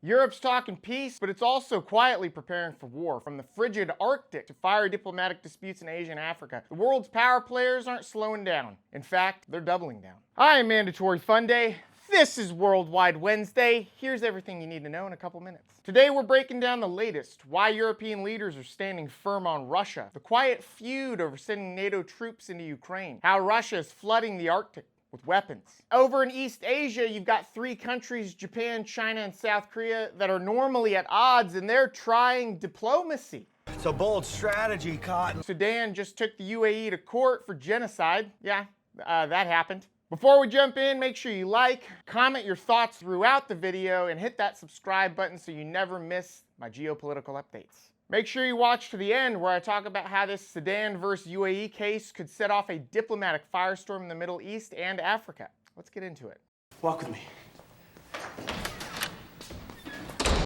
Europe's talking peace, but it's also quietly preparing for war. From the frigid Arctic to fiery diplomatic disputes in Asia and Africa, the world's power players aren't slowing down. In fact, they're doubling down. I am Mandatory Fun Day. This is Worldwide Wednesday. Here's everything you need to know in a couple minutes. Today we're breaking down the latest, why European leaders are standing firm on Russia, the quiet feud over sending NATO troops into Ukraine, how Russia is flooding the Arctic with weapons. Over in East Asia, you've got three countries, Japan, China, and South Korea, that are normally at odds, and they're trying diplomacy. It's a bold strategy, Cotton. Sudan just took the UAE to court for genocide. Yeah, that happened. Before we jump in, make sure you like, comment your thoughts throughout the video, and hit that subscribe button so you never miss my geopolitical updates. Make sure you watch to the end where I talk about how this Sudan versus UAE case could set off a diplomatic firestorm in the Middle East and Africa. Let's get into it. Walk with me.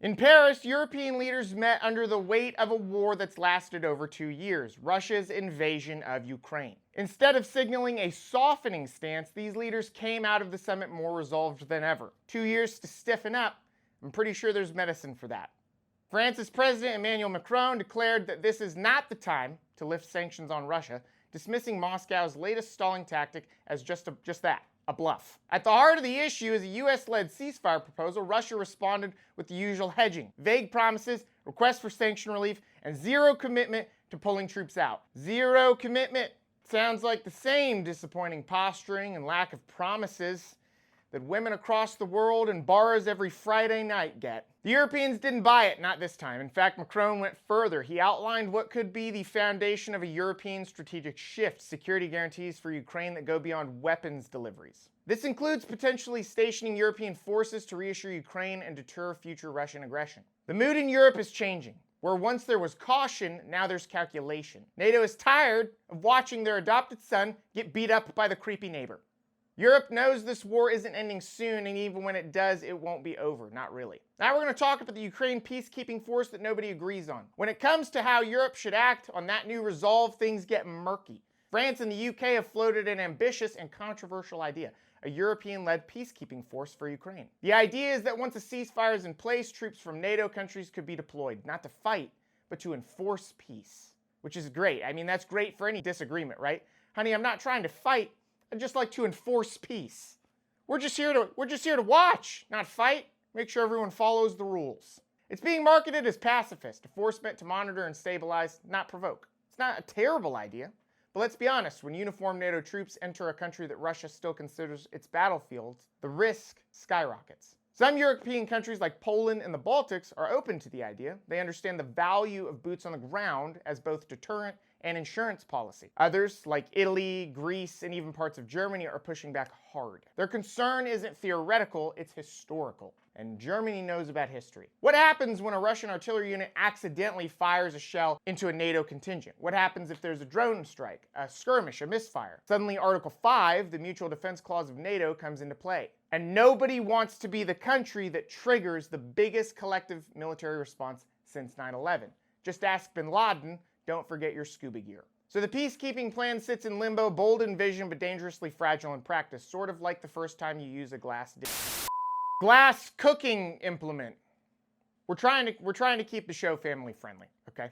In Paris, European leaders met under the weight of a war that's lasted over 2 years, Russia's invasion of Ukraine. Instead of signaling a softening stance, these leaders came out of the summit more resolved than ever. 2 years to stiffen up. I'm pretty sure there's medicine for that. France's President Emmanuel Macron declared that this is not the time to lift sanctions on Russia, dismissing Moscow's latest stalling tactic as just that, a bluff. At the heart of the issue is a US-led ceasefire proposal. Russia responded with the usual hedging, vague promises, requests for sanction relief, and zero commitment to pulling troops out. Zero commitment. Sounds like the same disappointing posturing and lack of promises that women across the world in bars every Friday night get. The Europeans didn't buy it, not this time. In fact, Macron went further. He outlined what could be the foundation of a European strategic shift, security guarantees for Ukraine that go beyond weapons deliveries. This includes potentially stationing European forces to reassure Ukraine and deter future Russian aggression. The mood in Europe is changing. Where once there was caution, now there's calculation. NATO is tired of watching their adopted son get beat up by the creepy neighbor. Europe knows this war isn't ending soon, and even when it does, it won't be over. Not really. Now we're going to talk about the Ukraine peacekeeping force that nobody agrees on. When it comes to how Europe should act on that new resolve, things get murky. France and the UK have floated an ambitious and controversial idea, a European-led peacekeeping force for Ukraine. The idea is that once a ceasefire is in place, troops from NATO countries could be deployed, not to fight, but to enforce peace, which is great. I mean, that's great for any disagreement, right? Honey, I'm not trying to fight. I'd just like to enforce peace. We're just here to watch, not fight. Make sure everyone follows the rules. It's being marketed as pacifist, a force meant to monitor and stabilize, not provoke. It's not a terrible idea, but let's be honest, when uniformed NATO troops enter a country that Russia still considers its battlefields, the risk skyrockets. Some European countries like Poland and the Baltics are open to the idea. They understand the value of boots on the ground as both deterrent and insurance policy. Others, like Italy, Greece, and even parts of Germany, are pushing back hard. Their concern isn't theoretical, it's historical. And Germany knows about history. What happens when a Russian artillery unit accidentally fires a shell into a NATO contingent? What happens if there's a drone strike, a skirmish, a misfire? Suddenly Article 5, the Mutual Defense Clause of NATO, comes into play. And nobody wants to be the country that triggers the biggest collective military response since 9/11. Just ask bin Laden. Don't forget your scuba gear. So the peacekeeping plan sits in limbo, bold in vision, but dangerously fragile in practice, sort of like the first time you use a glass cooking implement. We're trying to keep the show family friendly, okay?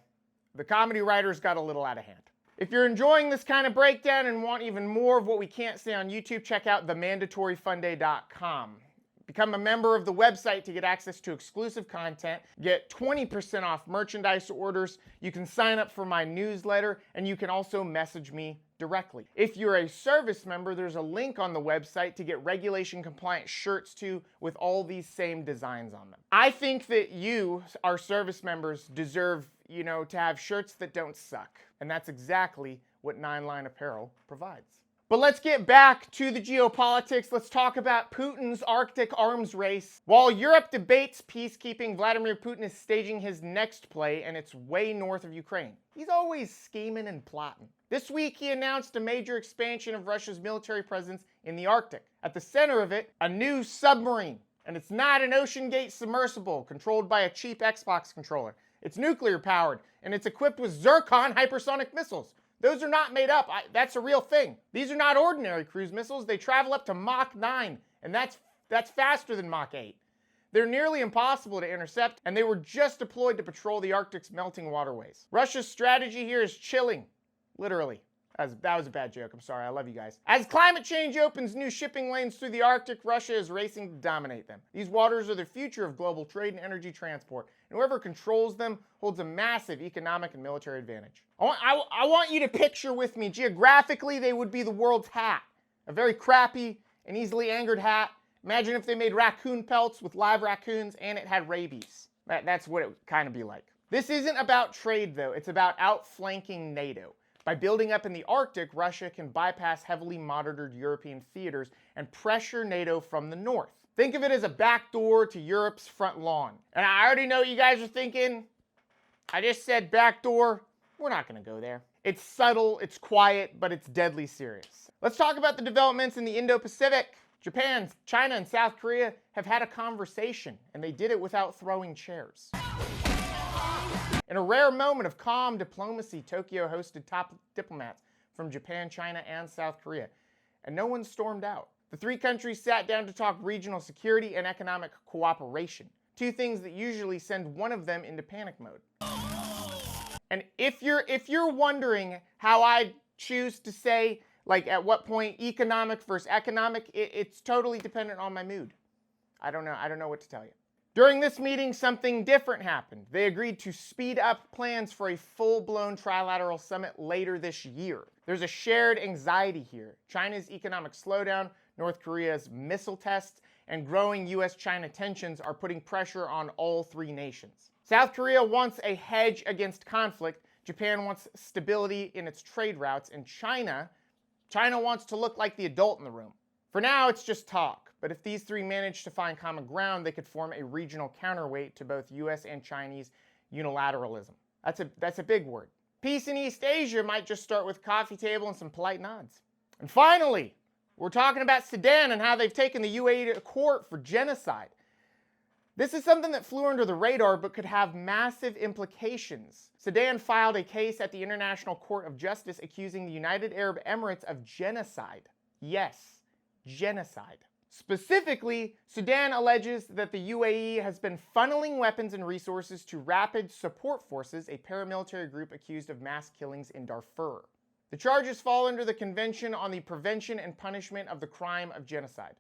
The comedy writers got a little out of hand. If you're enjoying this kind of breakdown and want even more of what we can't say on YouTube, check out themandatoryfunday.com. Become a member of the website to get access to exclusive content, get 20% off merchandise orders, you can sign up for my newsletter, and you can also message me directly. If you're a service member, there's a link on the website to get regulation compliant shirts too, with all these same designs on them. I think that you, our service members, deserve, to have shirts that don't suck. And that's exactly what 9 Line Apparel provides. But let's get back to the geopolitics. Let's talk about Putin's Arctic arms race. While Europe debates peacekeeping, Vladimir Putin is staging his next play, and it's way north of Ukraine. He's always scheming and plotting. This week, he announced a major expansion of Russia's military presence in the Arctic. At the center of it, a new submarine. And it's not an Ocean Gate submersible controlled by a cheap Xbox controller. It's nuclear powered, and it's equipped with Zircon hypersonic missiles. Those are not made up. That's a real thing. These are not ordinary cruise missiles. They travel up to Mach 9, and that's faster than Mach 8. They're nearly impossible to intercept, and they were just deployed to patrol the Arctic's melting waterways. Russia's strategy here is chilling, literally. That was a bad joke. I'm sorry. I love you guys. As climate change opens new shipping lanes through the Arctic, Russia is racing to dominate them. These waters are the future of global trade and energy transport, and whoever controls them holds a massive economic and military advantage. I want you to picture with me, geographically, they would be the world's hat. A very crappy and easily angered hat. Imagine if they made raccoon pelts with live raccoons and it had rabies. That's what it would kind of be like. This isn't about trade, though. It's about outflanking NATO. By building up in the Arctic, Russia can bypass heavily monitored European theaters and pressure NATO from the north. Think of it as a backdoor to Europe's front lawn. And I already know what you guys are thinking. I just said backdoor. We're not going to go there. It's subtle, it's quiet, but it's deadly serious. Let's talk about the developments in the Indo-Pacific. Japan, China, and South Korea have had a conversation, and they did it without throwing chairs. In a rare moment of calm diplomacy, Tokyo hosted top diplomats from Japan, China, and South Korea, and no one stormed out. The three countries sat down to talk regional security and economic cooperation, two things that usually send one of them into panic mode. And if you're wondering how I choose to say, like, at what point economic versus economic, it's totally dependent on my mood. I don't know what to tell you. During this meeting, something different happened. They agreed to speed up plans for a full-blown trilateral summit later this year. There's a shared anxiety here. China's economic slowdown, North Korea's missile tests, and growing US-China tensions are putting pressure on all three nations. South Korea wants a hedge against conflict, Japan wants stability in its trade routes, and China wants to look like the adult in the room. For now, it's just talk, but if these three manage to find common ground, they could form a regional counterweight to both US and Chinese unilateralism. That's a big word. Peace in East Asia might just start with coffee table and some polite nods. And finally, we're talking about Sudan and how they've taken the UAE to court for genocide. This is something that flew under the radar but could have massive implications. Sudan filed a case at the International Court of Justice accusing the United Arab Emirates of genocide. Yes, genocide. Specifically, Sudan alleges that the UAE has been funneling weapons and resources to Rapid Support Forces, a paramilitary group accused of mass killings in Darfur. The charges fall under the Convention on the Prevention and Punishment of the Crime of Genocide.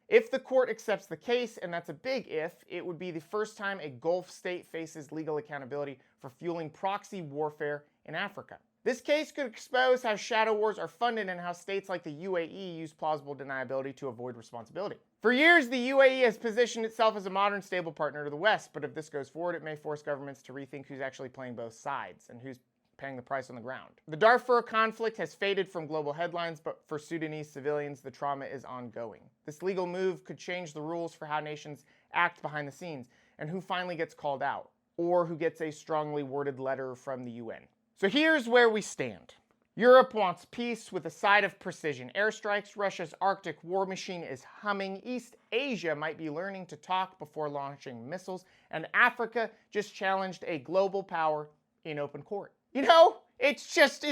If the court accepts the case, and that's a big if, it would be the first time a Gulf state faces legal accountability for fueling proxy warfare in Africa. This case could expose how shadow wars are funded and how states like the UAE use plausible deniability to avoid responsibility. For years, the UAE has positioned itself as a modern, stable partner to the West, but if this goes forward, it may force governments to rethink who's actually playing both sides and who's paying the price on the ground. The Darfur conflict has faded from global headlines, but for Sudanese civilians, the trauma is ongoing. This legal move could change the rules for how nations act behind the scenes and who finally gets called out, or who gets a strongly worded letter from the UN. So here's where we stand. Europe wants peace with a side of precision airstrikes. Russia's Arctic war machine is humming. East Asia might be learning to talk before launching missiles. And Africa just challenged a global power in open court. You know, it's just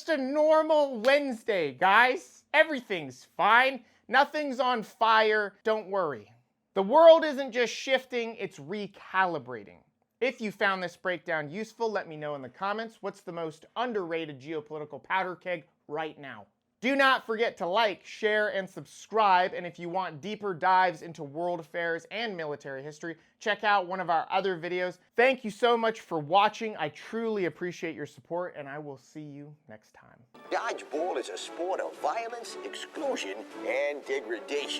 a normal Wednesday, guys. Everything's fine. Nothing's on fire. Don't worry. The world isn't just shifting, it's recalibrating. If you found this breakdown useful, let me know in the comments. What's the most underrated geopolitical powder keg right now? Do not forget to like, share, and subscribe. And if you want deeper dives into world affairs and military history, check out one of our other videos. Thank you so much for watching. I truly appreciate your support, and I will see you next time. Dodgeball is a sport of violence, exclusion, and degradation.